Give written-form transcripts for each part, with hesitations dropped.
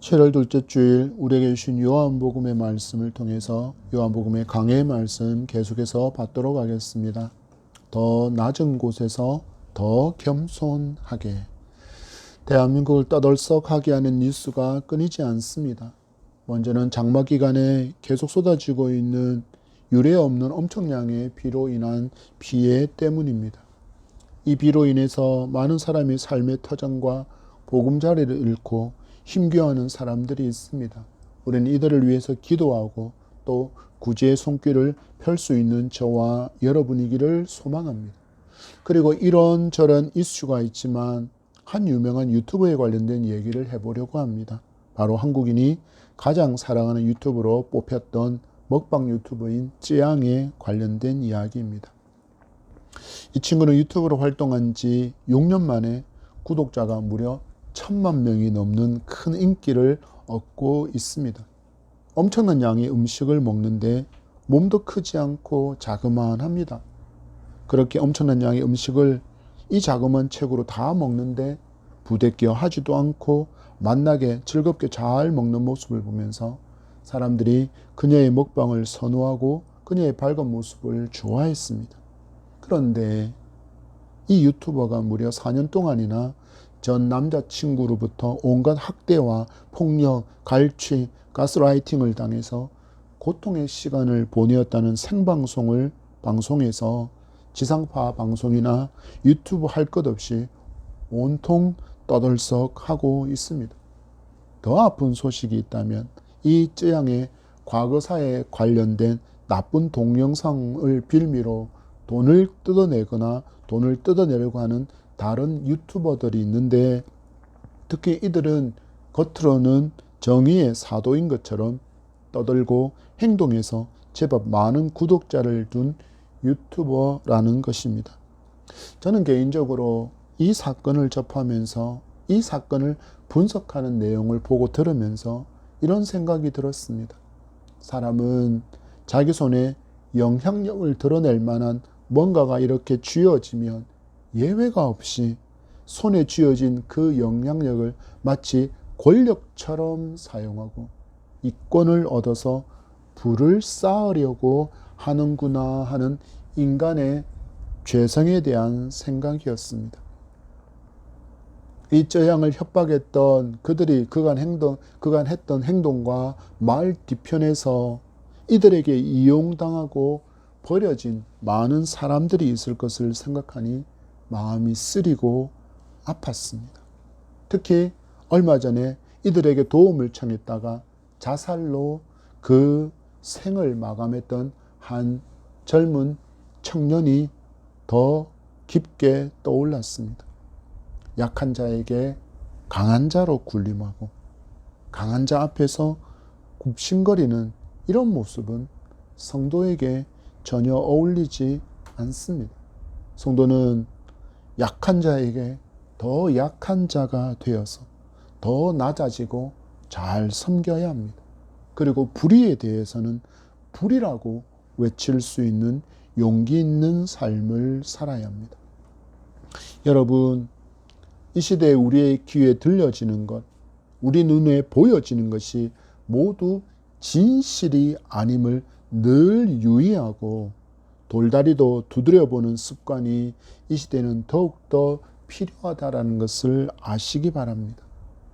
7월 둘째 주일 우리에게 주신 요한복음의 말씀을 통해서 요한복음의 강해의 말씀 계속해서 받도록 하겠습니다. 더 낮은 곳에서 더 겸손하게. 대한민국을 떠들썩하게 하는 뉴스가 끊이지 않습니다. 먼저는 장마 기간에 계속 쏟아지고 있는 유례 없는 엄청량의 비로 인한 피해 때문입니다. 이 비로 인해서 많은 사람이 삶의 터전과 보금자리를 잃고 힘겨워하는 사람들이 있습니다. 우리는 이들을 위해서 기도하고 또 구제의 손길을 펼 수 있는 저와 여러분이기를 소망합니다. 그리고 이런저런 이슈가 있지만 한 유명한 유튜버에 관련된 얘기를 해보려고 합니다. 바로 한국인이 가장 사랑하는 유튜버로 뽑혔던 먹방 유튜버인 쯔양에 관련된 이야기입니다. 이 친구는 유튜브로 활동한 지 6년 만에 구독자가 무려 1000만 명이 넘는 큰 인기를 얻고 있습니다. 엄청난 양의 음식을 먹는데 몸도 크지 않고 자그마합니다. 그렇게 엄청난 양의 음식을 이 자그마한 체구로 다 먹는데 부대껴 하지도 않고 맛나게 즐겁게 잘 먹는 모습을 보면서 사람들이 그녀의 먹방을 선호하고 그녀의 밝은 모습을 좋아했습니다. 그런데 이 유튜버가 무려 4년 동안이나 전 남자친구로부터 온갖 학대와 폭력, 갈취, 가스라이팅을 당해서 고통의 시간을 보내었다는 생방송을 방송에서 지상파 방송이나 유튜브 할 것 없이 온통 떠들썩하고 있습니다. 더 아픈 소식이 있다면 이 쯔양의 과거사에 관련된 나쁜 동영상을 빌미로 돈을 뜯어내거나 돈을 뜯어내려고 하는 다른 유튜버들이 있는데, 특히 이들은 겉으로는 정의의 사도인 것처럼 떠들고 행동에서 제법 많은 구독자를 둔 유튜버라는 것입니다. 저는 개인적으로 이 사건을 접하면서 이 사건을 분석하는 내용을 보고 들으면서 이런 생각이 들었습니다. 사람은 자기 손에 영향력을 드러낼 만한 뭔가가 이렇게 쥐어지면 예외가 없이 손에 쥐어진 그 영향력을 마치 권력처럼 사용하고 이권을 얻어서 부를 쌓으려고 하는구나 하는 인간의 죄성에 대한 생각이었습니다. 이 쯔양을 협박했던 그들이 그간 했던 행동과 말 뒤편에서 이들에게 이용당하고 버려진 많은 사람들이 있을 것을 생각하니 마음이 쓰리고 아팠습니다. 특히 얼마 전에 이들에게 도움을 청했다가 자살로 그 생을 마감했던 한 젊은 청년이 더 깊게 떠올랐습니다. 약한 자에게 강한 자로 군림하고 강한 자 앞에서 굽신거리는 이런 모습은 성도에게 전혀 어울리지 않습니다. 성도는 약한 자에게 더 약한 자가 되어서 더 낮아지고 잘 섬겨야 합니다. 그리고 불의에 대해서는 불의라고 외칠 수 있는 용기 있는 삶을 살아야 합니다. 여러분, 이 시대에 우리의 귀에 들려지는 것, 우리 눈에 보여지는 것이 모두 진실이 아님을 늘 유의하고 돌다리도 두드려보는 습관이 이 시대는 더욱더 필요하다는 것을 아시기 바랍니다.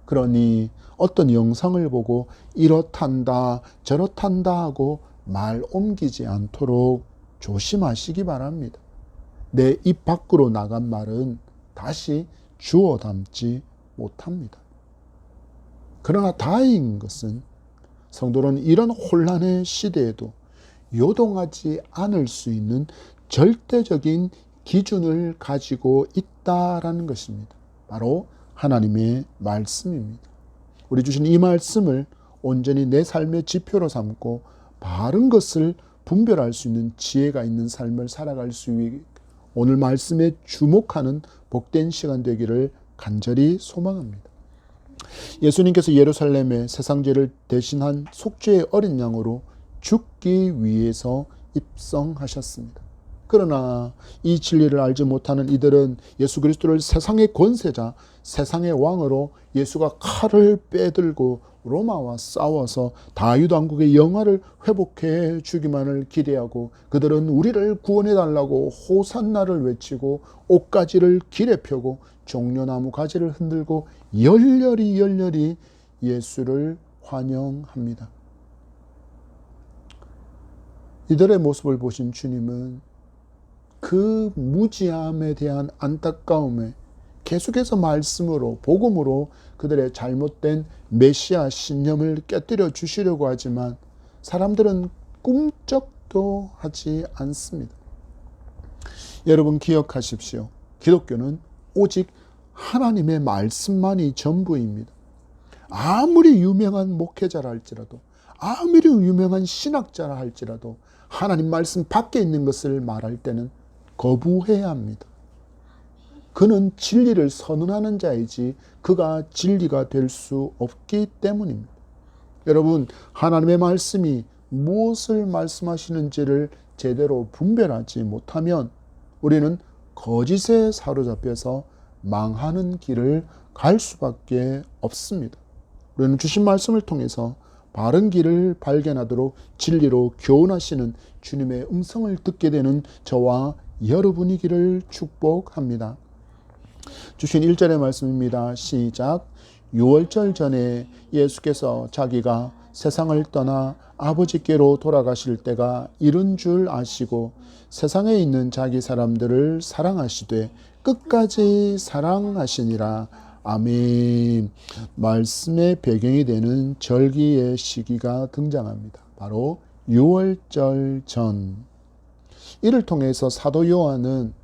그러니 어떤 영상을 보고 이렇단다 저렇단다 하고 말 옮기지 않도록 조심하시기 바랍니다. 내 입 밖으로 나간 말은 다시 주워 담지 못합니다. 그러나 다행인 것은 성도는 이런 혼란의 시대에도 요동하지 않을 수 있는 절대적인 기준을 가지고 있다라는 것입니다. 바로 하나님의 말씀입니다. 우리 주신 이 말씀을 온전히 내 삶의 지표로 삼고 바른 것을 분별할 수 있는 지혜가 있는 삶을 살아갈 수 위해 오늘 말씀에 주목하는 복된 시간 되기를 간절히 소망합니다. 예수님께서 예루살렘에 세상 죄를 대신한 속죄의 어린 양으로 죽기 위해서 입성하셨습니다. 그러나 이 진리를 알지 못하는 이들은 예수 그리스도를 세상의 권세자, 세상의 왕으로 예수가 칼을 빼들고 로마와 싸워서 다윗 왕국의 영화를 회복해 주기만을 기대하고, 그들은 우리를 구원해 달라고 호산나를 외치고 옷가지를 길에 펴고 종려나무 가지를 흔들고 열렬히 예수를 환영합니다. 이들의 모습을 보신 주님은 그 무지함에 대한 안타까움에 계속해서 말씀으로, 복음으로 그들의 잘못된 메시아 신념을 깨뜨려 주시려고 하지만 사람들은 꿈쩍도 하지 않습니다. 여러분 기억하십시오. 기독교는 오직 하나님의 말씀만이 전부입니다. 아무리 유명한 목회자라 할지라도, 아무리 유명한 신학자라 할지라도 하나님 말씀 밖에 있는 것을 말할 때는 거부해야 합니다. 그는 진리를 선언하는 자이지 그가 진리가 될 수 없기 때문입니다. 여러분, 하나님의 말씀이 무엇을 말씀하시는지를 제대로 분별하지 못하면 우리는 거짓에 사로잡혀서 망하는 길을 갈 수밖에 없습니다. 우리는 주신 말씀을 통해서 바른 길을 발견하도록 진리로 교훈하시는 주님의 음성을 듣게 되는 저와 여러분이기를 축복합니다. 주신 1절의 말씀입니다. 시작. 유월절 전에 예수께서 자기가 세상을 떠나 아버지께로 돌아가실 때가 이른 줄 아시고 세상에 있는 자기 사람들을 사랑하시되 끝까지 사랑하시니라. 아멘. 말씀의 배경이 되는 절기의 시기가 등장합니다. 바로 유월절 전. 이를 통해서 사도 요한은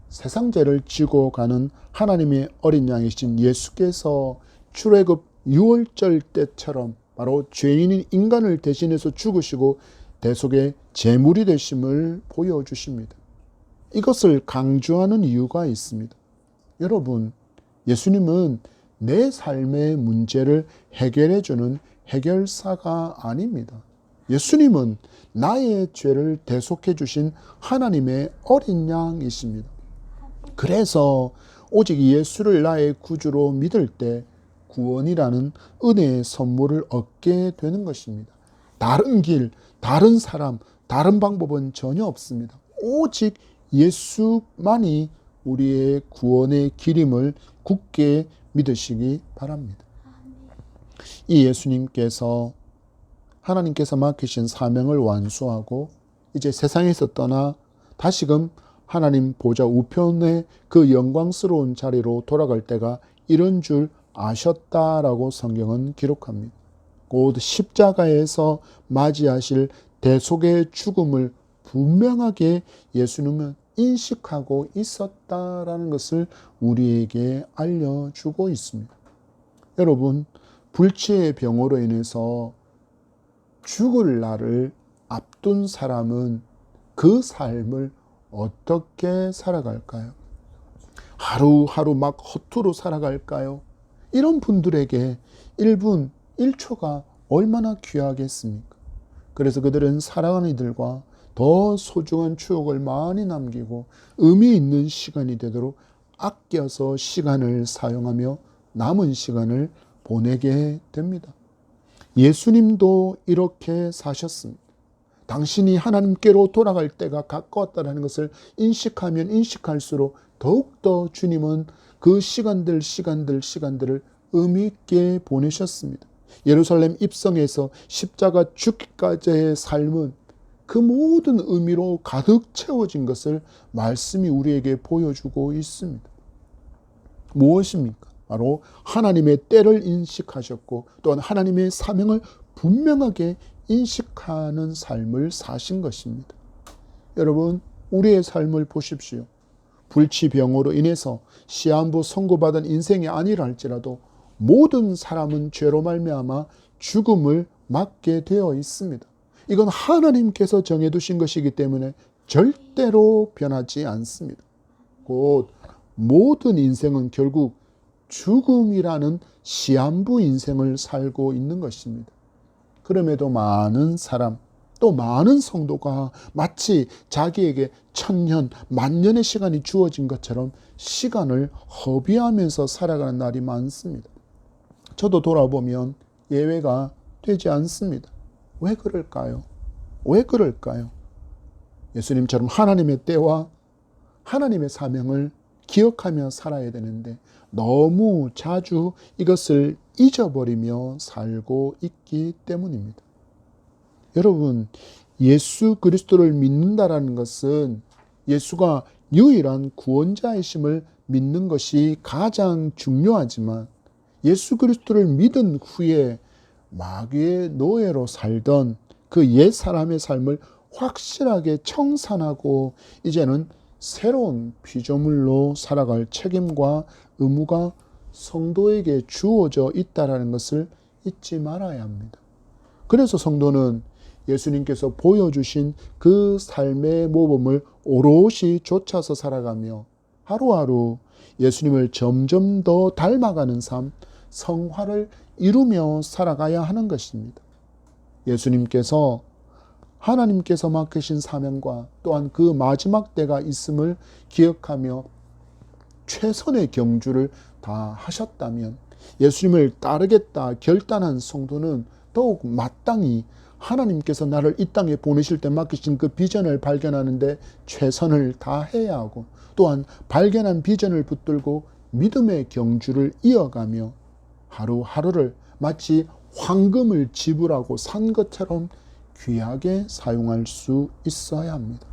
세상 죄를 지고 가는 하나님의 어린 양이신 예수께서 출애굽 유월절 때처럼 바로 죄인인 인간을 대신해서 죽으시고 대속의 제물이 되심을 보여주십니다. 이것을 강조하는 이유가 있습니다. 여러분, 예수님은 내 삶의 문제를 해결해주는 해결사가 아닙니다. 예수님은 나의 죄를 대속해 주신 하나님의 어린 양이십니다. 그래서 오직 예수를 나의 구주로 믿을 때 구원이라는 은혜의 선물을 얻게 되는 것입니다. 다른 길, 다른 사람, 다른 방법은 전혀 없습니다. 오직 예수만이 우리의 구원의 길임을 굳게 믿으시기 바랍니다. 이 예수님께서 하나님께서 맡기신 사명을 완수하고 이제 세상에서 떠나 다시금 하나님 보좌 우편의 그 영광스러운 자리로 돌아갈 때가 이런 줄 아셨다라고 성경은 기록합니다. 곧 십자가에서 맞이하실 대속의 죽음을 분명하게 예수님은 인식하고 있었다라는 것을 우리에게 알려주고 있습니다. 여러분, 불치의 병으로 인해서 죽을 날을 앞둔 사람은 그 삶을 어떻게 살아갈까요? 하루하루 막 허투루 살아갈까요? 이런 분들에게 1분, 1초가 얼마나 귀하겠습니까? 그래서 그들은 사랑하는 이들과 더 소중한 추억을 많이 남기고 의미 있는 시간이 되도록 아껴서 시간을 사용하며 남은 시간을 보내게 됩니다. 예수님도 이렇게 사셨습니다. 당신이 하나님께로 돌아갈 때가 가까웠다는 것을 인식하면 인식할수록 더욱더 주님은 그 시간들을 의미 있게 보내셨습니다. 예루살렘 입성에서 십자가 죽기까지의 삶은 그 모든 의미로 가득 채워진 것을 말씀이 우리에게 보여주고 있습니다. 무엇입니까? 바로 하나님의 때를 인식하셨고 또한 하나님의 사명을 분명하게 인식하는 삶을 사신 것입니다. 여러분, 우리의 삶을 보십시오. 불치병으로 인해서 시한부 선고받은 인생이 아니라 할지라도 모든 사람은 죄로 말미암아 죽음을 맞게 되어 있습니다. 이건 하나님께서 정해두신 것이기 때문에 절대로 변하지 않습니다. 곧 모든 인생은 결국 죽음이라는 시한부 인생을 살고 있는 것입니다. 그럼에도 많은 사람, 또 많은 성도가 마치 자기에게 1000년, 만년의 시간이 주어진 것처럼 시간을 허비하면서 살아가는 날이 많습니다. 저도 돌아보면 예외가 되지 않습니다. 왜 그럴까요? 왜 그럴까요? 예수님처럼 하나님의 때와 하나님의 사명을 기억하며 살아야 되는데 너무 자주 이것을 잊어버리며 살고 있기 때문입니다. 여러분, 예수 그리스도를 믿는다라는 것은 예수가 유일한 구원자이심을 믿는 것이 가장 중요하지만 예수 그리스도를 믿은 후에 마귀의 노예로 살던 그 옛 사람의 삶을 확실하게 청산하고 이제는 새로운 피조물로 살아갈 책임과 의무가 성도에게 주어져 있다는 것을 잊지 말아야 합니다. 그래서 성도는 예수님께서 보여주신 그 삶의 모범을 오롯이 좇아서 살아가며 하루하루 예수님을 점점 더 닮아가는 삶, 성화를 이루며 살아가야 하는 것입니다. 예수님께서 하나님께서 맡기신 사명과 또한 그 마지막 때가 있음을 기억하며 최선의 경주를 다 하셨다면 예수님을 따르겠다 결단한 성도는 더욱 마땅히 하나님께서 나를 이 땅에 보내실 때 맡기신 그 비전을 발견하는데 최선을 다해야 하고 또한 발견한 비전을 붙들고 믿음의 경주를 이어가며 하루하루를 마치 황금을 지불하고 산 것처럼 귀하게 사용할 수 있어야 합니다.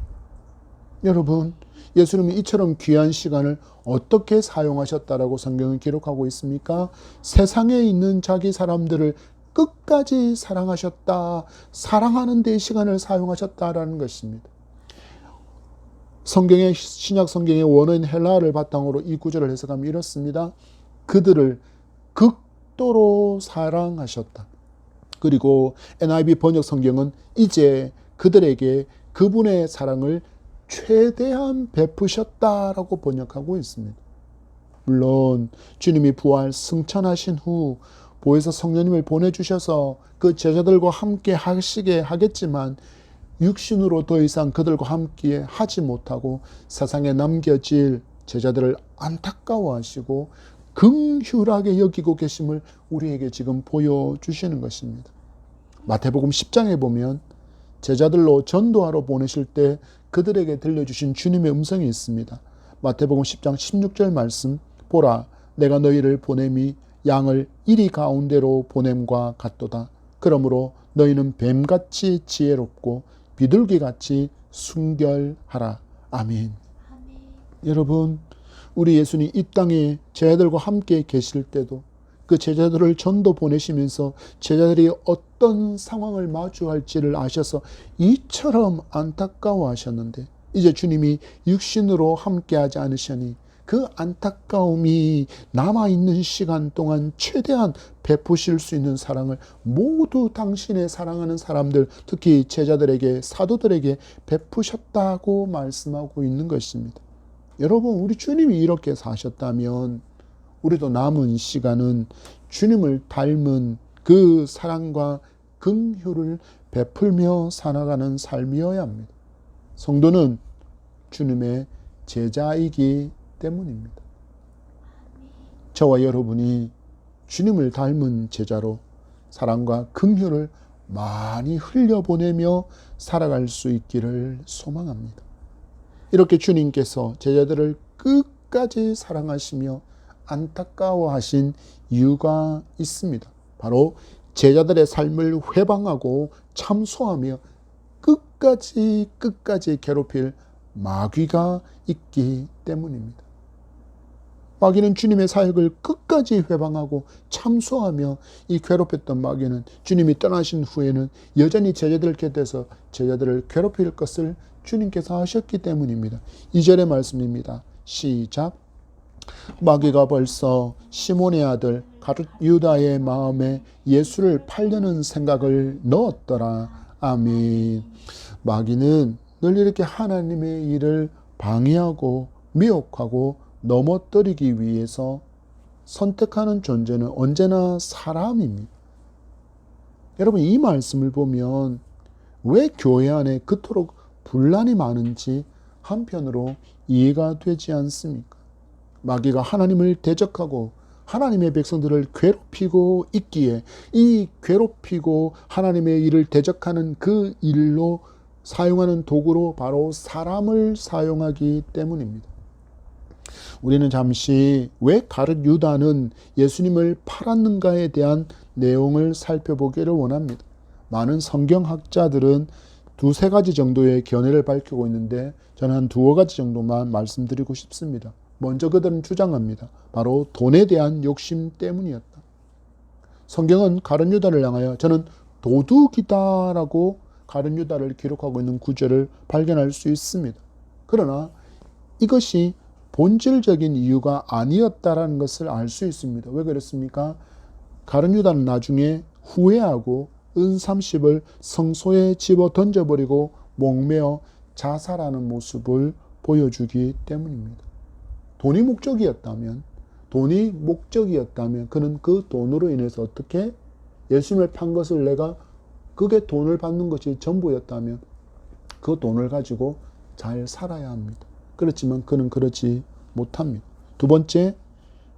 여러분, 예수님이 이처럼 귀한 시간을 어떻게 사용하셨다라고 성경은 기록하고 있습니까? 세상에 있는 자기 사람들을 끝까지 사랑하셨다. 사랑하는 데 시간을 사용하셨다라는 것입니다. 성경의 신약 성경의 원어인 헬라어를 바탕으로 이 구절을 해석하면 이렇습니다. 그들을 극도로 사랑하셨다. 그리고 NIV 번역 성경은 이제 그들에게 그분의 사랑을 최대한 베푸셨다라고 번역하고 있습니다. 물론 주님이 부활 승천하신 후 보혜사 성령님을 보내주셔서 그 제자들과 함께 하시게 하겠지만 육신으로 더 이상 그들과 함께 하지 못하고 세상에 남겨질 제자들을 안타까워하시고 긍휼하게 여기고 계심을 우리에게 지금 보여주시는 것입니다. 마태복음 10장에 보면 제자들로 전도하러 보내실 때 그들에게 들려주신 주님의 음성이 있습니다. 마태복음 10장 16절 말씀, 보라 내가 너희를 보냄이 양을 이리 가운데로 보냄과 같도다. 그러므로 너희는 뱀같이 지혜롭고 비둘기같이 순결하라. 아멘. 여러분, 우리 예수님 이 땅에 제자들과 함께 계실 때도 그 제자들을 전도 보내시면서 제자들이 어떤 상황을 마주할지를 아셔서 이처럼 안타까워하셨는데 이제 주님이 육신으로 함께하지 않으시니 그 안타까움이 남아있는 시간 동안 최대한 베푸실 수 있는 사랑을 모두 당신의 사랑하는 사람들, 특히 제자들에게, 사도들에게 베푸셨다고 말씀하고 있는 것입니다. 여러분, 우리 주님이 이렇게 사셨다면 우리도 남은 시간은 주님을 닮은 그 사랑과 긍휼을 베풀며 살아가는 삶이어야 합니다. 성도는 주님의 제자이기 때문입니다. 저와 여러분이 주님을 닮은 제자로 사랑과 긍휼을 많이 흘려보내며 살아갈 수 있기를 소망합니다. 이렇게 주님께서 제자들을 끝까지 사랑하시며 안타까워하신 이유가 있습니다. 바로 제자들의 삶을 회방하고 참소하며 끝까지 괴롭힐 마귀가 있기 때문입니다. 마귀는 주님의 사역을 끝까지 회방하고 참소하며 이 괴롭혔던 마귀는 주님이 떠나신 후에는 여전히 제자들 곁에서 제자들을 괴롭힐 것을 주님께서 하셨기 때문입니다. 2절의 말씀입니다. 시작. 마귀가 벌써 시몬의 아들 가룟 유다의 마음에 예수를 팔려는 생각을 넣었더라. 아멘. 마귀는 늘 이렇게 하나님의 일을 방해하고 미혹하고 넘어뜨리기 위해서 선택하는 존재는 언제나 사람입니다. 여러분, 이 말씀을 보면 왜 교회 안에 그토록 분란이 많은지 한편으로 이해가 되지 않습니까? 마귀가 하나님을 대적하고 하나님의 백성들을 괴롭히고 있기에 이 괴롭히고 하나님의 일을 대적하는 그 일로 사용하는 도구로 바로 사람을 사용하기 때문입니다. 우리는 잠시 왜 가룟 유다는 예수님을 팔았는가에 대한 내용을 살펴보기를 원합니다. 많은 성경학자들은 두세 가지 정도의 견해를 밝히고 있는데 저는 한 두어 가지 정도만 말씀드리고 싶습니다. 먼저 그들은 주장합니다. 바로 돈에 대한 욕심 때문이었다. 성경은 가룟 유다를 향하여 저는 도둑이다라고 가룟 유다를 기록하고 있는 구절을 발견할 수 있습니다. 그러나 이것이 본질적인 이유가 아니었다라는 것을 알 수 있습니다. 왜 그렇습니까? 가룟 유다는 나중에 후회하고 은 30을 성소에 집어 던져버리고 목매어 자살하는 모습을 보여주기 때문입니다. 돈이 목적이었다면 그는 그 돈으로 인해서 어떻게 예수님을 판 것을 내가 그게 돈을 받는 것이 전부였다면 그 돈을 가지고 잘 살아야 합니다. 그렇지만 그는 그러지 못합니다. 두 번째,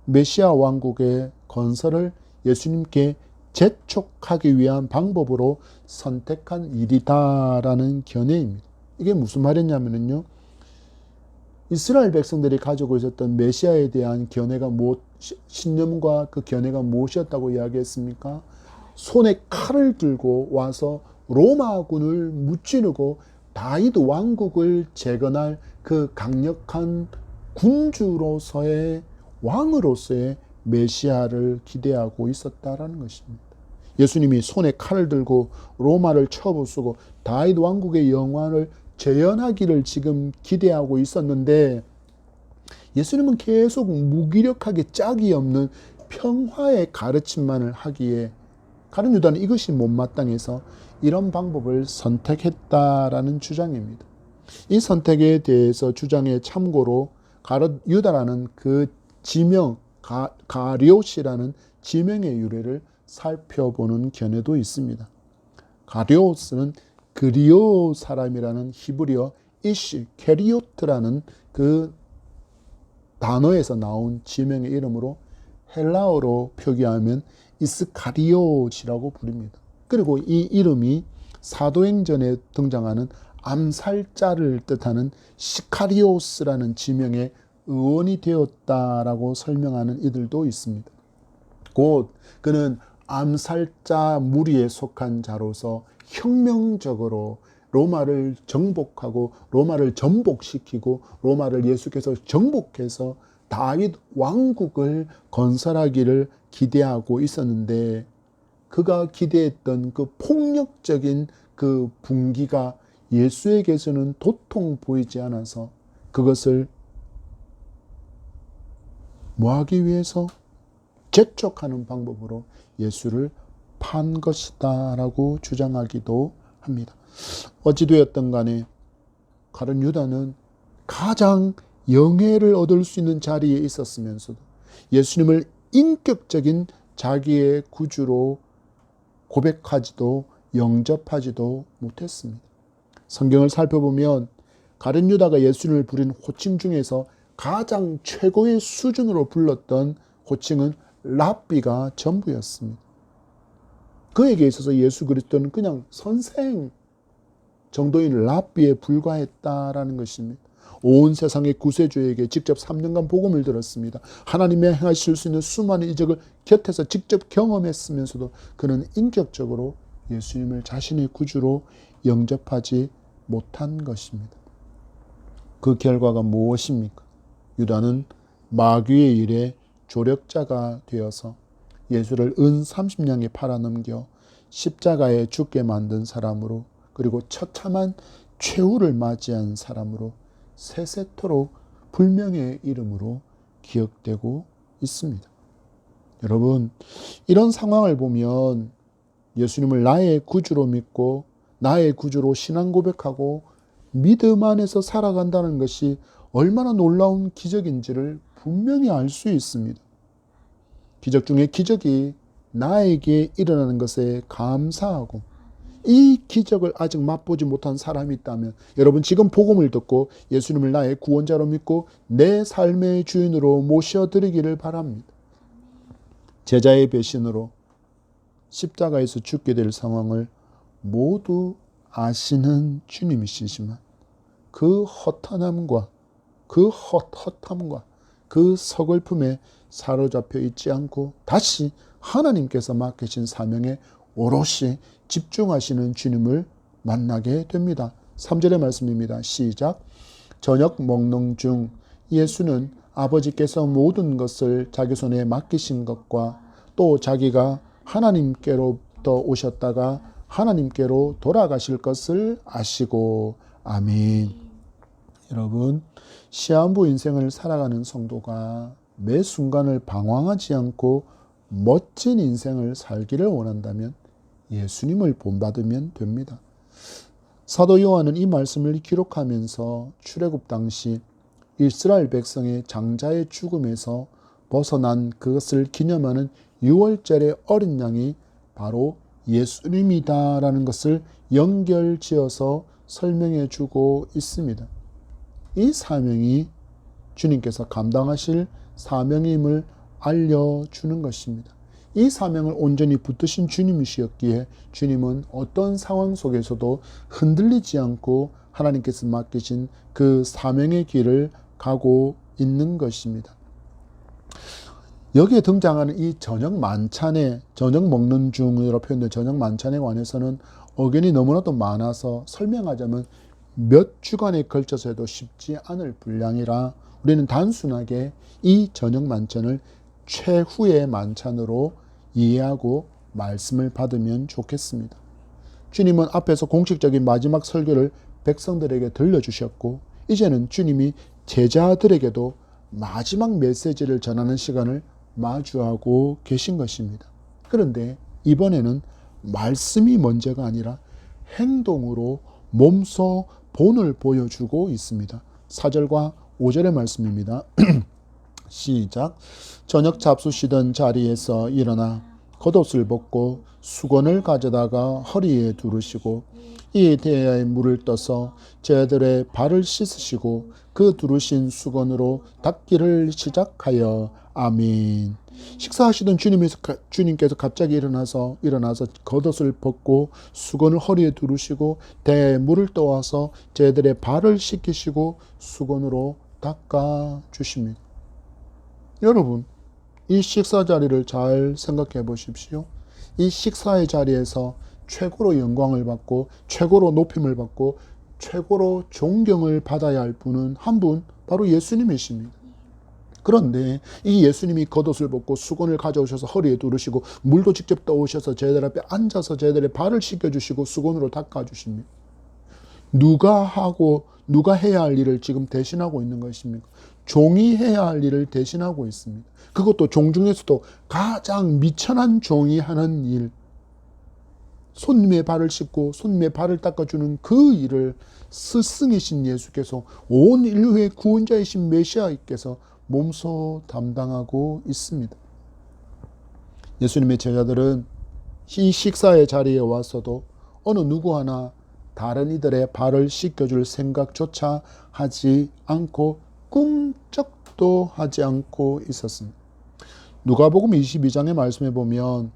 메시아 왕국의 건설을 예수님께 재촉하기 위한 방법으로 선택한 일이다라는 견해입니다. 이게 무슨 말이냐면요, 이스라엘 백성들이 가지고 있었던 메시아에 대한 견해가 신념과 그 견해가 무엇이었다고 이야기했습니까? 손에 칼을 들고 와서 로마군을 무찌르고 다윗 왕국을 재건할 그 강력한 군주로서의 왕으로서의 메시아를 기대하고 있었다라는 것입니다. 예수님이 손에 칼을 들고 로마를 쳐부수고 다윗 왕국의 영광을 재현하기를 지금 기대하고 있었는데 예수님은 계속 무기력하게 짝이 없는 평화의 가르침만을 하기에 가룟 유다는 이것이 못마땅해서 이런 방법을 선택했다라는 주장입니다. 이 선택에 대해서 주장에 참고로 가룟 유다라는 그 지명, 가룟이라는 지명의 유래를 살펴보는 견해도 있습니다. 가룟은 그리오 사람이라는 히브리어 이시 캐리오트라는 그 단어에서 나온 지명의 이름으로 헬라어로 표기하면 이스카리오시라고 부릅니다. 그리고 이 이름이 사도행전에 등장하는 암살자를 뜻하는 시카리오스라는 지명의 의원이 되었다라고 설명하는 이들도 있습니다. 곧 그는 암살자 무리에 속한 자로서 혁명적으로 로마를 정복하고 로마를 전복시키고 로마를 예수께서 정복해서 다윗 왕국을 건설하기를 기대하고 있었는데 그가 기대했던 그 폭력적인 그 분기가 예수에게서는 도통 보이지 않아서 그것을 뭐하기 위해서 재촉하는 방법으로 예수를 판 것이다 라고 주장하기도 합니다. 어찌되었든 간에 가룟 유다는 가장 영예를 얻을 수 있는 자리에 있었으면서도 예수님을 인격적인 자기의 구주로 고백하지도 영접하지도 못했습니다. 성경을 살펴보면 가룟 유다가 예수님을 부린 호칭 중에서 가장 최고의 수준으로 불렀던 호칭은 랍비가 전부였습니다. 그에게 있어서 예수 그리스도는 그냥 선생 정도인 랍비에 불과했다라는 것입니다. 온 세상의 구세주에게 직접 3년간 복음을 들었습니다. 하나님의 행하실 수 있는 수많은 이적을 곁에서 직접 경험했으면서도 그는 인격적으로 예수님을 자신의 구주로 영접하지 못한 것입니다. 그 결과가 무엇입니까? 유다는 마귀의 일에 조력자가 되어서 예수를 은 30냥에 팔아넘겨 십자가에 죽게 만든 사람으로, 그리고 처참한 최후를 맞이한 사람으로 세세토록 불명예의 이름으로 기억되고 있습니다. 여러분, 이런 상황을 보면 예수님을 나의 구주로 믿고 나의 구주로 신앙 고백하고 믿음 안에서 살아간다는 것이 얼마나 놀라운 기적인지를 분명히 알 수 있습니다. 기적 중에 기적이 나에게 일어나는 것에 감사하고 이 기적을 아직 맛보지 못한 사람이 있다면 여러분 지금 복음을 듣고 예수님을 나의 구원자로 믿고 내 삶의 주인으로 모셔드리기를 바랍니다. 제자의 배신으로 십자가에서 죽게 될 상황을 모두 아시는 주님이시지만 그 허탄함과 그 헛헛함과 그 서글픔에 사로잡혀 있지 않고 다시 하나님께서 맡기신 사명에 오롯이 집중하시는 주님을 만나게 됩니다. 3절의 말씀입니다. 시작. 저녁 먹는 중 예수는 아버지께서 모든 것을 자기 손에 맡기신 것과 또 자기가 하나님께로부터 오셨다가 하나님께로 돌아가실 것을 아시고 아멘. 여러분, 시한부 인생을 살아가는 성도가 매 순간을 방황하지 않고 멋진 인생을 살기를 원한다면 예수님을 본받으면 됩니다. 사도 요한은 이 말씀을 기록하면서 출애굽 당시 이스라엘 백성의 장자의 죽음에서 벗어난 그것을 기념하는 6월절의 어린 양이 바로 예수님이다라는 것을 연결지어서 설명해 주고 있습니다. 이 사명이 주님께서 감당하실 사명임을 알려주는 것입니다. 이 사명을 온전히 붙드신 주님이시었기에 주님은 어떤 상황 속에서도 흔들리지 않고 하나님께서 맡기신 그 사명의 길을 가고 있는 것입니다. 여기에 등장하는 이 저녁 만찬에, 저녁 먹는 중으로 표현된 저녁 만찬에 관해서는 의견이 너무나도 많아서 설명하자면 몇 주간에 걸쳐서 해도 쉽지 않을 분량이라 우리는 단순하게 이 저녁 만찬을 최후의 만찬으로 이해하고 말씀을 받으면 좋겠습니다. 주님은 앞에서 공식적인 마지막 설교를 백성들에게 들려주셨고 이제는 주님이 제자들에게도 마지막 메시지를 전하는 시간을 마주하고 계신 것입니다. 그런데 이번에는 말씀이 문제가 아니라 행동으로 몸소 본을 보여주고 있습니다. 4절과 5절의 말씀입니다. 시작. 저녁 잡수시던 자리에서 일어나 겉옷을 벗고 수건을 가져다가 허리에 두르시고 이에 대하여 물을 떠서 제자들의 발을 씻으시고 그 두르신 수건으로 닦기를 시작하여 아멘. 식사하시던 주님께서 갑자기 일어나서 겉옷을 벗고 수건을 허리에 두르시고 대야에 물을 떠와서 제자들의 발을 씻기시고 수건으로 닦아 주십니다. 여러분, 이 식사 자리를 잘 생각해 보십시오. 이 식사의 자리에서 최고로 영광을 받고 최고로 높임을 받고 최고로 존경을 받아야 할 분은 한 분, 바로 예수님이십니다. 그런데 이 예수님이 겉옷을 벗고 수건을 가져오셔서 허리에 두르시고 물도 직접 떠오셔서 제자들 앞에 앉아서 제자들의 발을 씻겨주시고 수건으로 닦아주십니다. 누가 해야 할 일을 지금 대신하고 있는 것입니까? 종이 해야 할 일을 대신하고 있습니다. 그것도 종 중에서도 가장 미천한 종이 하는 일, 손님의 발을 씻고 손님의 발을 닦아주는 그 일을 스승이신 예수께서, 온 인류의 구원자이신 메시아께서 몸소 담당하고 있습니다. 예수님의 제자들은 이 식사의 자리에 와서도 어느 누구 하나 다른 이들의 발을 씻겨줄 생각조차 하지 않고 꿈쩍도 하지 않고 있었습니다. 누가복음 22장의 말씀에 보면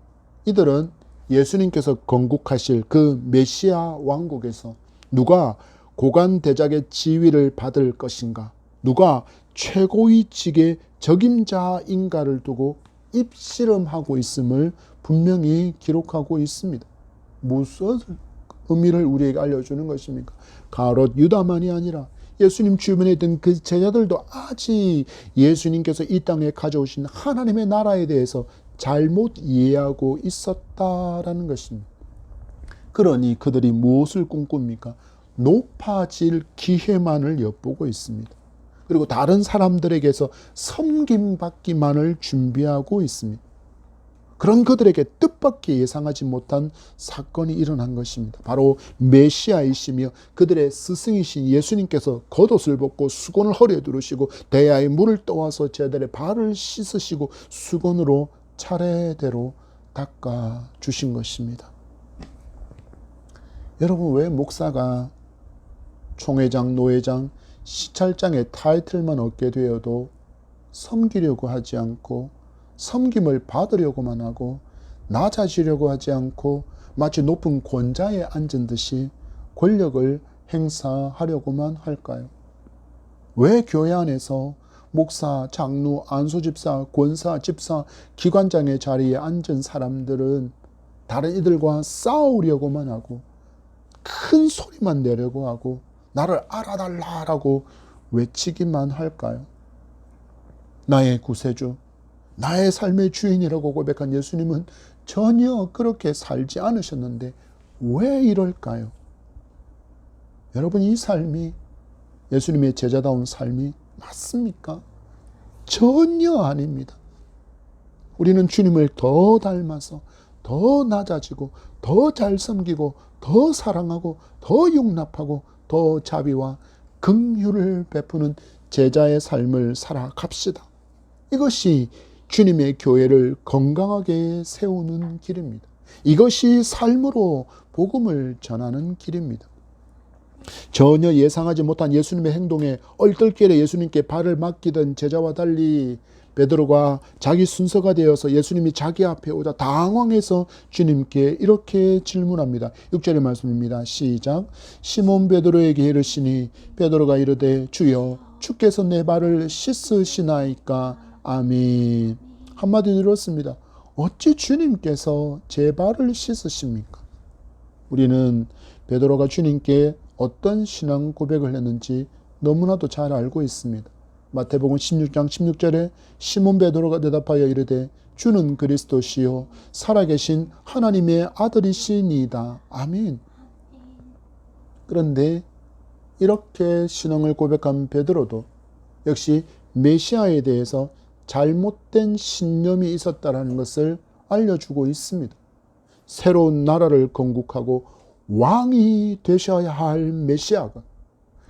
이들은 예수님께서 건국하실 그 메시아 왕국에서 누가 고관대작의 지위를 받을 것인가, 누가 최고의 직의 적임자인가를 두고 입씨름하고 있음을 분명히 기록하고 있습니다. 무슨 의미를 우리에게 알려주는 것입니까? 가롯 유다만이 아니라 예수님 주변에 있던 그 제자들도 아직 예수님께서 이 땅에 가져오신 하나님의 나라에 대해서 잘못 이해하고 있었다라는 것입니다. 그러니 그들이 무엇을 꿈꿉니까? 높아질 기회만을 엿보고 있습니다. 그리고 다른 사람들에게서 섬김받기만을 준비하고 있습니다. 그런 그들에게 뜻밖의 예상하지 못한 사건이 일어난 것입니다. 바로 메시아이시며 그들의 스승이신 예수님께서 겉옷을 벗고 수건을 허리에 두르시고 대야에 물을 떠와서 제자들의 발을 씻으시고 수건으로 차례대로 닦아 주신 것입니다. 여러분, 왜 목사가 총회장, 노회장, 시찰장의 타이틀만 얻게 되어도 섬기려고 하지 않고 섬김을 받으려고만 하고 낮아지려고 하지 않고 마치 높은 권자에 앉은 듯이 권력을 행사하려고만 할까요? 왜 교회 안에서 목사, 장로, 안수집사, 권사, 집사, 기관장의 자리에 앉은 사람들은 다른 이들과 싸우려고만 하고 큰 소리만 내려고 하고 나를 알아달라라고 외치기만 할까요? 나의 구세주, 나의 삶의 주인이라고 고백한 예수님은 전혀 그렇게 살지 않으셨는데 왜 이럴까요? 여러분, 이 삶이 예수님의 제자다운 삶이 맞습니까? 전혀 아닙니다. 우리는 주님을 더 닮아서 더 낮아지고 더 잘 섬기고 더 사랑하고 더 용납하고 더 자비와 긍휼을 베푸는 제자의 삶을 살아갑시다. 이것이 주님의 교회를 건강하게 세우는 길입니다. 이것이 삶으로 복음을 전하는 길입니다. 전혀 예상하지 못한 예수님의 행동에 얼떨결에 예수님께 발을 맡기던 제자와 달리 베드로가 자기 순서가 되어서 예수님이 자기 앞에 오자 당황해서 주님께 이렇게 질문합니다. 6절의 말씀입니다. 시작. 시몬 베드로에게 이르시니 베드로가 이르되 주여 주께서 내 발을 씻으시나이까. 아멘. 한마디 들었습니다. 어찌 주님께서 제 발을 씻으십니까? 우리는 베드로가 주님께 어떤 신앙 고백을 했는지 너무나도 잘 알고 있습니다. 마태복음 16장 16절에 시몬 베드로가 대답하여 이르되 주는 그리스도시요 살아계신 하나님의 아들이시니이다. 아멘. 그런데 이렇게 신앙을 고백한 베드로도 역시 메시아에 대해서 잘못된 신념이 있었다는 것을 알려주고 있습니다. 새로운 나라를 건국하고 왕이 되셔야 할 메시아가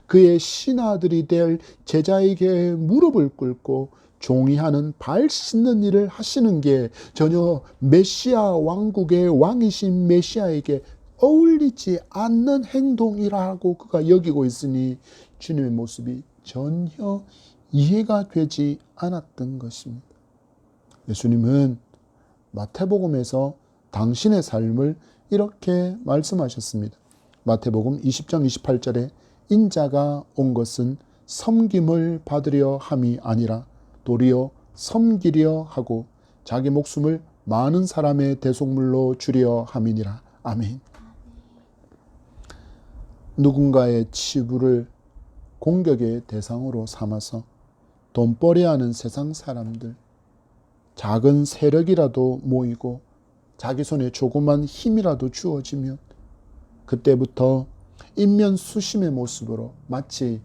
그의 신하들이 될 제자에게 무릎을 꿇고 종이하는 발 씻는 일을 하시는 게 전혀 메시아 왕국의 왕이신 메시아에게 어울리지 않는 행동이라고 그가 여기고 있으니 주님의 모습이 전혀 이해가 되지 않았던 것입니다. 예수님은 마태복음에서 당신의 삶을 이렇게 말씀하셨습니다. 마태복음 20장 28절에 인자가 온 것은 섬김을 받으려 함이 아니라 도리어 섬기려 하고 자기 목숨을 많은 사람의 대속물로 주려 함이니라. 아멘. 누군가의 치부를 공격의 대상으로 삼아서 돈벌이하는 세상 사람들, 작은 세력이라도 모이고 자기 손에 조그만 힘이라도 주어지면 그때부터 인면수심의 모습으로 마치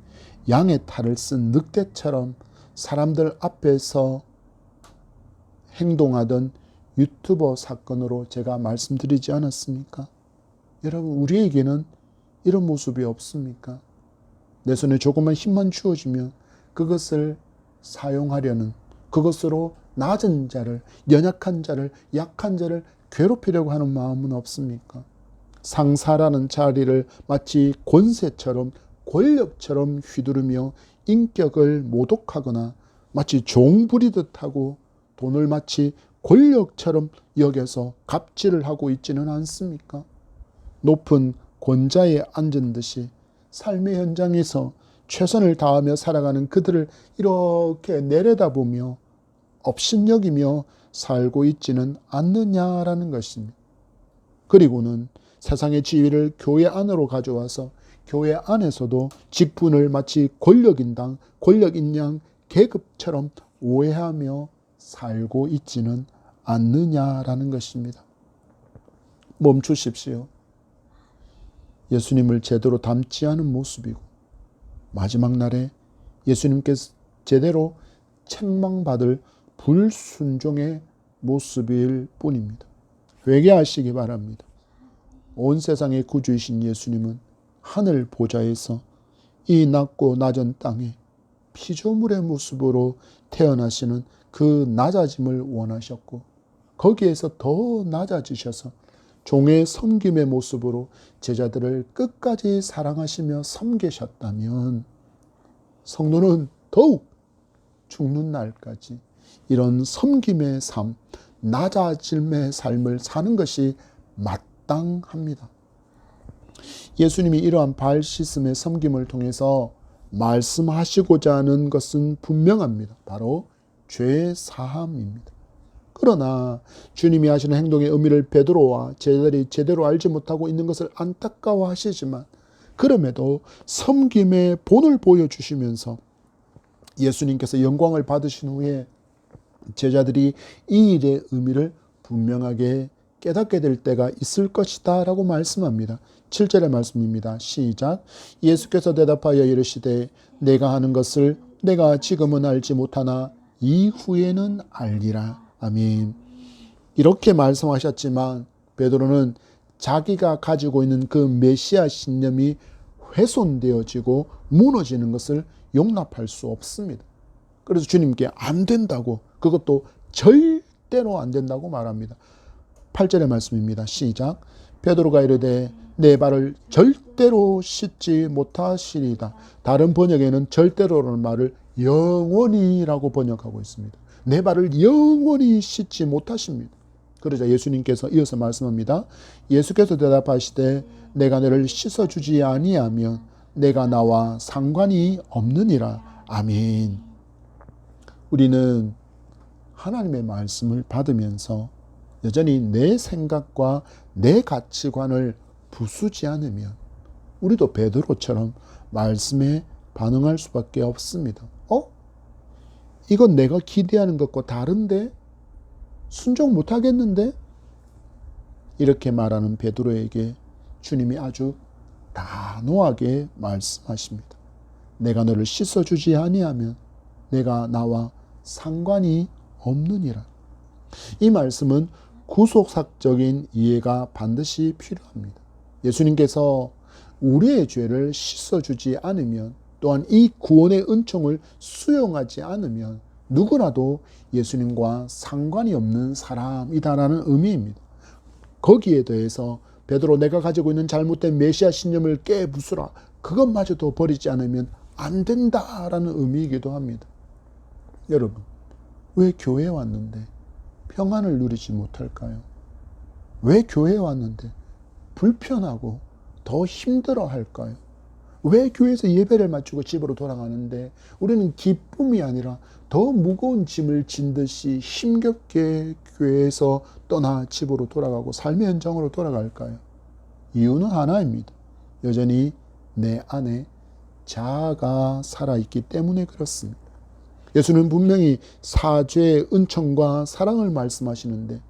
양의 탈을 쓴 늑대처럼 사람들 앞에서 행동하던 유튜버 사건으로 제가 말씀드리지 않았습니까? 여러분, 우리에게는 이런 모습이 없습니까? 내 손에 조그만 힘만 주어지면 그것을 사용하려는, 그것으로 낮은 자를, 연약한 자를, 약한 자를 괴롭히려고 하는 마음은 없습니까? 상사라는 자리를 마치 권세처럼, 권력처럼 휘두르며 인격을 모독하거나 마치 종 부리듯 하고 돈을 마치 권력처럼 여겨서 갑질을 하고 있지는 않습니까? 높은 권자에 앉은 듯이 삶의 현장에서 최선을 다하며 살아가는 그들을 이렇게 내려다보며 업신여기며 살고 있지는 않느냐라는 것입니다. 그리고는 세상의 지위를 교회 안으로 가져와서 교회 안에서도 직분을 마치 권력인당, 권력인양, 계급처럼 오해하며 살고 있지는 않느냐라는 것입니다. 멈추십시오. 예수님을 제대로 닮지 않은 모습이고 마지막 날에 예수님께서 제대로 책망받을 불순종의 모습일 뿐입니다. 회개하시기 바랍니다. 온 세상의 구주이신 예수님은 하늘 보좌에서 이 낮고 낮은 땅에 피조물의 모습으로 태어나시는 그 낮아짐을 원하셨고 거기에서 더 낮아지셔서 종의 섬김의 모습으로 제자들을 끝까지 사랑하시며 섬기셨다면 성도는 더욱 죽는 날까지 이런 섬김의 삶, 낮아짐의 삶을 사는 것이 마땅합니다. 예수님이 이러한 발 씻음의 섬김을 통해서 말씀하시고자 하는 것은 분명합니다. 바로 죄 사함입니다. 그러나 주님이 하시는 행동의 의미를 베드로와 제자들이 제대로 알지 못하고 있는 것을 안타까워하시지만 그럼에도 섬김의 본을 보여주시면서 예수님께서 영광을 받으신 후에 제자들이 이 일의 의미를 분명하게 깨닫게 될 때가 있을 것이다 라고 말씀합니다. 7절의 말씀입니다. 시작. 예수께서 대답하여 이르시되 내가 하는 것을 내가 지금은 알지 못하나 이후에는 알리라. 아멘. 이렇게 말씀하셨지만 베드로는 자기가 가지고 있는 그 메시아 신념이 훼손되어지고 무너지는 것을 용납할 수 없습니다. 그래서 주님께 안 된다고, 그것도 절대로 안 된다고 말합니다. 8절의 말씀입니다. 시작. 베드로가 이르되 내 발을 절대로 씻지 못하시리다. 다른 번역에는 절대로라는 말을 영원히라고 번역하고 있습니다. 내 발을 영원히 씻지 못하십니다. 그러자 예수님께서 이어서 말씀합니다. 예수께서 대답하시되 내가 너를 씻어주지 아니하면 내가 나와 상관이 없느니라. 아멘. 우리는 하나님의 말씀을 받으면서 여전히 내 생각과 내 가치관을 부수지 않으면 우리도 베드로처럼 말씀에 반응할 수밖에 없습니다. 이건 내가 기대하는 것과 다른데? 순종 못하겠는데? 이렇게 말하는 베드로에게 주님이 아주 단호하게 말씀하십니다. 내가 너를 씻어주지 아니하면 내가 나와 상관이 없느니라. 이 말씀은 구속사적인 이해가 반드시 필요합니다. 예수님께서 우리의 죄를 씻어주지 않으면, 또한 이 구원의 은총을 수용하지 않으면 누구라도 예수님과 상관이 없는 사람이다라는 의미입니다. 거기에 대해서 베드로, 내가 가지고 있는 잘못된 메시아 신념을 깨부수라, 그것마저도 버리지 않으면 안 된다라는 의미이기도 합니다. 여러분, 왜 교회에 왔는데 평안을 누리지 못할까요? 왜 교회에 왔는데 불편하고 더 힘들어 할까요? 왜 교회에서 예배를 마치고 집으로 돌아가는데 우리는 기쁨이 아니라 더 무거운 짐을 진 듯이 힘겹게 교회에서 떠나 집으로 돌아가고 삶의 현장으로 돌아갈까요? 이유는 하나입니다. 여전히 내 안에 자아가 살아있기 때문에 그렇습니다. 예수는 분명히 사죄의 은총과 사랑을 말씀하시는데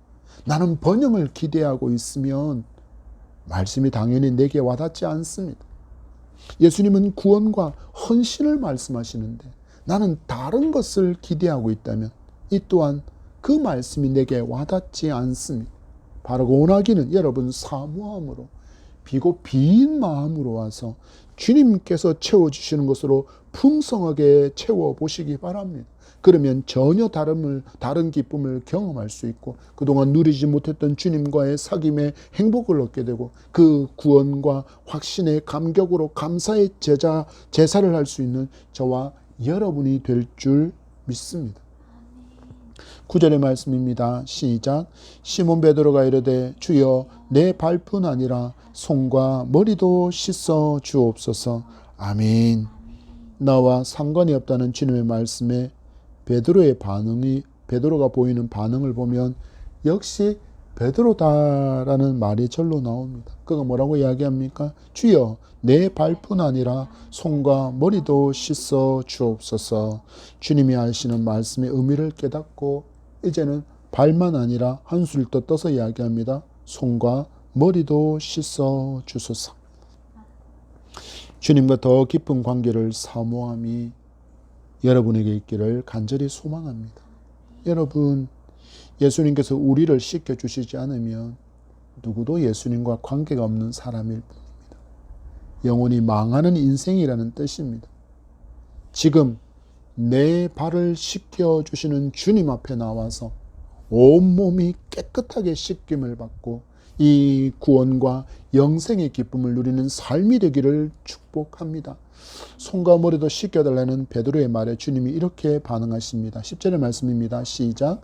나는 번영을 기대하고 있으면 말씀이 당연히 내게 와닿지 않습니다. 예수님은 구원과 헌신을 말씀하시는데 나는 다른 것을 기대하고 있다면 이 또한 그 말씀이 내게 와닿지 않습니다. 바라고 원하기는 여러분 사모함으로, 비고 빈 마음으로 와서 주님께서 채워주시는 것으로 풍성하게 채워보시기 바랍니다. 그러면 전혀 다른 기쁨을 경험할 수 있고 그동안 누리지 못했던 주님과의 사귐의 행복을 얻게 되고 그 구원과 확신의 감격으로 감사의 제사를 할 수 있는 저와 여러분이 될 줄 믿습니다. 9절의 말씀입니다. 시작. 시몬 베드로가 이르되 주여 내 발뿐 아니라 손과 머리도 씻어 주옵소서. 아멘. 나와 상관이 없다는 주님의 말씀에 베드로가 보이는 반응을 보면 역시 베드로다라는 말이 절로 나옵니다. 그가 뭐라고 이야기합니까? 주여 내 발뿐 아니라 손과 머리도 씻어 주옵소서. 주님이 하시는 말씀의 의미를 깨닫고 이제는 발만 아니라 한술 더 떠서 이야기합니다. 손과 머리도 씻어 주소서. 주님과 더 깊은 관계를 사모함이 여러분에게 있기를 간절히 소망합니다. 여러분, 예수님께서 우리를 씻겨주시지 않으면 누구도 예수님과 관계가 없는 사람일 뿐입니다. 영원히 망하는 인생이라는 뜻입니다. 지금 내 발을 씻겨주시는 주님 앞에 나와서 온몸이 깨끗하게 씻김을 받고 이 구원과 영생의 기쁨을 누리는 삶이 되기를 축복합니다. 손과 머리도 씻겨달라는 베드로의 말에 주님이 이렇게 반응하십니다. 10절의 말씀입니다. 시작.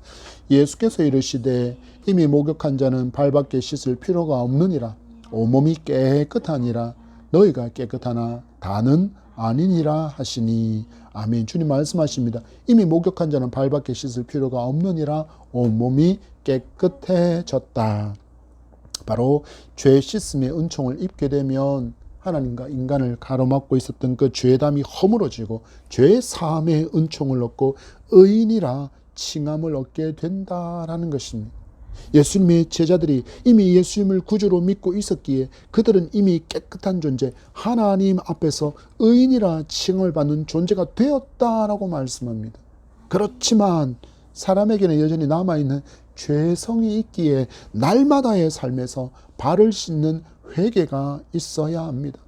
예수께서 이르시되 이미 목욕한 자는 발밖에 씻을 필요가 없느니라. 온몸이 깨끗하니라. 너희가 깨끗하나 다는 아니니라 하시니. 아멘. 주님 말씀하십니다. 이미 목욕한 자는 발밖에 씻을 필요가 없느니라. 온몸이 깨끗해졌다. 바로 죄 씻음의 은총을 입게 되면 하나님과 인간을 가로막고 있었던 그 죄담이 허물어지고 죄 사함의 은총을 얻고 의인이라 칭함을 얻게 된다라는 것입니다. 예수님의 제자들이 이미 예수님을 구주로 믿고 있었기에 그들은 이미 깨끗한 존재, 하나님 앞에서 의인이라 칭을 받는 존재가 되었다라고 말씀합니다. 그렇지만 사람에게는 여전히 남아있는 죄성이 있기에 날마다의 삶에서 발을 씻는 회개가 있어야 합니다.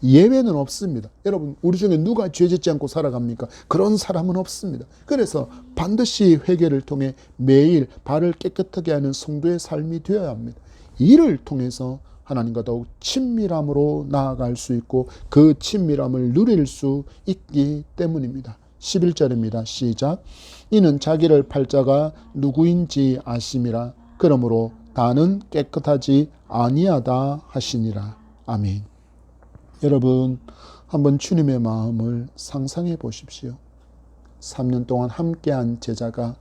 예외는 없습니다. 여러분, 우리 중에 누가 죄 짓지 않고 살아갑니까? 그런 사람은 없습니다. 그래서 반드시 회개를 통해 매일 발을 깨끗하게 하는 성도의 삶이 되어야 합니다. 이를 통해서 하나님과 더욱 친밀함으로 나아갈 수 있고 그 친밀함을 누릴 수 있기 때문입니다. 11절입니다. 시작. 이는 자기를 팔 자가 누구인지 아심이라. 그러므로 다는 깨끗하지 아니하다 하시니라. 아멘. 여러분, 한번 주님의 마음을 상상해 보십시오. 3년 동안 함께한 제자가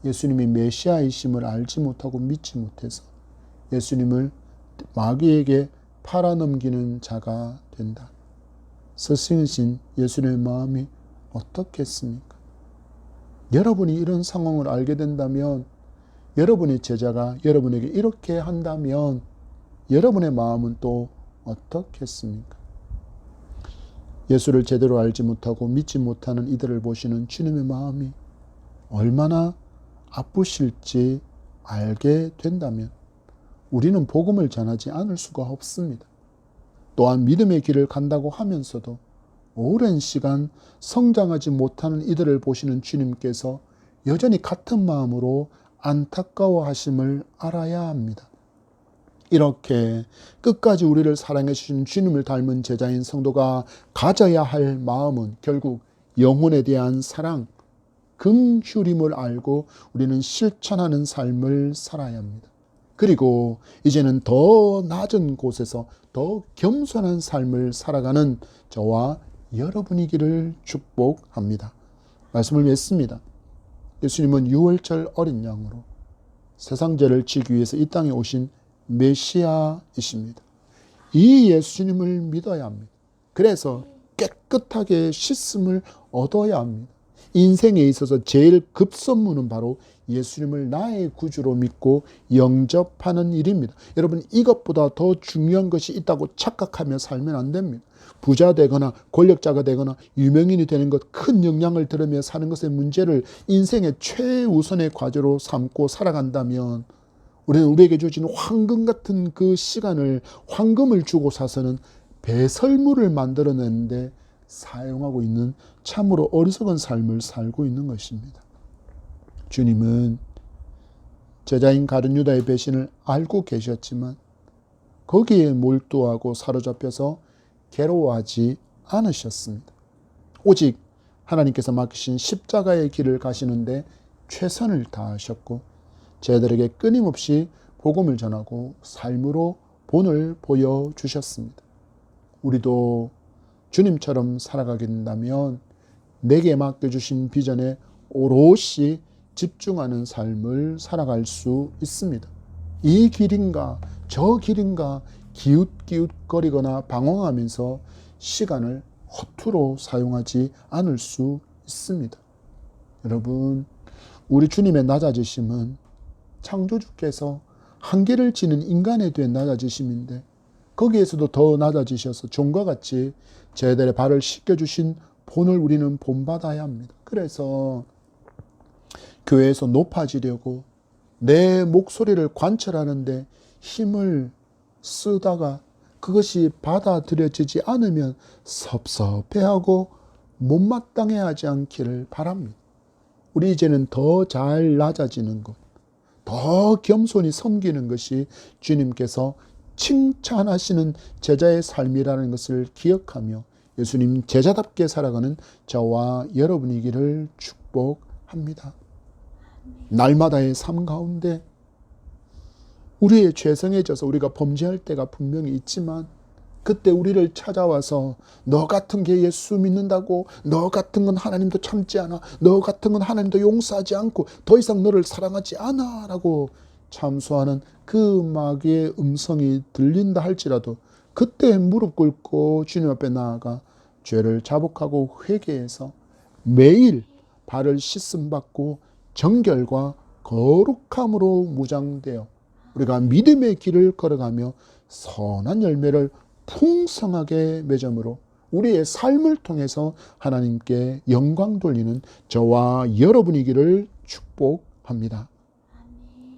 예수님이 메시아이심을 알지 못하고 믿지 못해서 예수님을 마귀에게 팔아넘기는 자가 된다. 스승이신 예수님의 마음이 어떻겠습니까? 여러분이 이런 상황을 알게 된다면, 여러분의 제자가 여러분에게 이렇게 한다면 여러분의 마음은 또 어떻겠습니까? 예수를 제대로 알지 못하고 믿지 못하는 이들을 보시는 주님의 마음이 얼마나 아프실지 알게 된다면 우리는 복음을 전하지 않을 수가 없습니다. 또한 믿음의 길을 간다고 하면서도 오랜 시간 성장하지 못하는 이들을 보시는 주님께서 여전히 같은 마음으로 안타까워하심을 알아야 합니다. 이렇게 끝까지 우리를 사랑해 주신 주님을 닮은 제자인 성도가 가져야 할 마음은 결국 영혼에 대한 사랑, 긍휼임을 알고 우리는 실천하는 삶을 살아야 합니다. 그리고 이제는 더 낮은 곳에서 더 겸손한 삶을 살아가는 저와 여러분이기를 축복합니다. 말씀을 맺습니다. 예수님은 유월절 어린 양으로 세상 죄를 지기 위해서 이 땅에 오신 메시아이십니다. 이 예수님을 믿어야 합니다. 그래서 깨끗하게 씻음을 얻어야 합니다. 인생에 있어서 제일 급선무는 바로 예수님을 나의 구주로 믿고 영접하는 일입니다. 여러분, 이것보다 더 중요한 것이 있다고 착각하며 살면 안 됩니다. 부자 되거나 권력자가 되거나 유명인이 되는 것, 큰 영향을 들으며 사는 것의 문제를 인생의 최우선의 과제로 삼고 살아간다면 우리는 우리에게 주어진 황금 같은 그 시간을 황금을 주고 사서는 배설물을 만들어내는데 사용하고 있는 참으로 어리석은 삶을 살고 있는 것입니다. 주님은 제자인 가룟 유다의 배신을 알고 계셨지만 거기에 몰두하고 사로잡혀서 괴로워하지 않으셨습니다. 오직 하나님께서 맡기신 십자가의 길을 가시는데 최선을 다하셨고 제자들에게 끊임없이 복음을 전하고 삶으로 본을 보여주셨습니다. 우리도 주님처럼 살아가게 된다면 내게 맡겨주신 비전에 오롯이 집중하는 삶을 살아갈 수 있습니다. 이 길인가 저 길인가 기웃기웃거리거나 방황하면서 시간을 허투루 사용하지 않을 수 있습니다. 여러분, 우리 주님의 낮아지심은 창조주께서 한계를 지는 인간에 대한 낮아지심인데 거기에서도 더 낮아지셔서 종과 같이 제자들의 발을 씻겨주신 본을 우리는 본받아야 합니다. 그래서 교회에서 높아지려고 내 목소리를 관철하는데 힘을 쓰다가 그것이 받아들여지지 않으면 섭섭해하고 못마땅해하지 않기를 바랍니다. 우리 이제는 더 잘 낮아지는 것, 더 겸손히 섬기는 것이 주님께서 칭찬하시는 제자의 삶이라는 것을 기억하며 예수님 제자답게 살아가는 저와 여러분이기를 축복합니다. 날마다의 삶 가운데 우리의 죄성에 져서 우리가 범죄할 때가 분명히 있지만 그때 우리를 찾아와서 너 같은 게 예수 믿는다고, 너 같은 건 하나님도 참지 않아, 너 같은 건 하나님도 용서하지 않고 더 이상 너를 사랑하지 않아 라고 참소하는 그 마귀의 음성이 들린다 할지라도 그때 무릎 꿇고 주님 앞에 나아가 죄를 자복하고 회개해서 매일 발을 씻음 받고 정결과 거룩함으로 무장되어 우리가 믿음의 길을 걸어가며 선한 열매를 풍성하게 맺음으로 우리의 삶을 통해서 하나님께 영광 돌리는 저와 여러분이기를 축복합니다.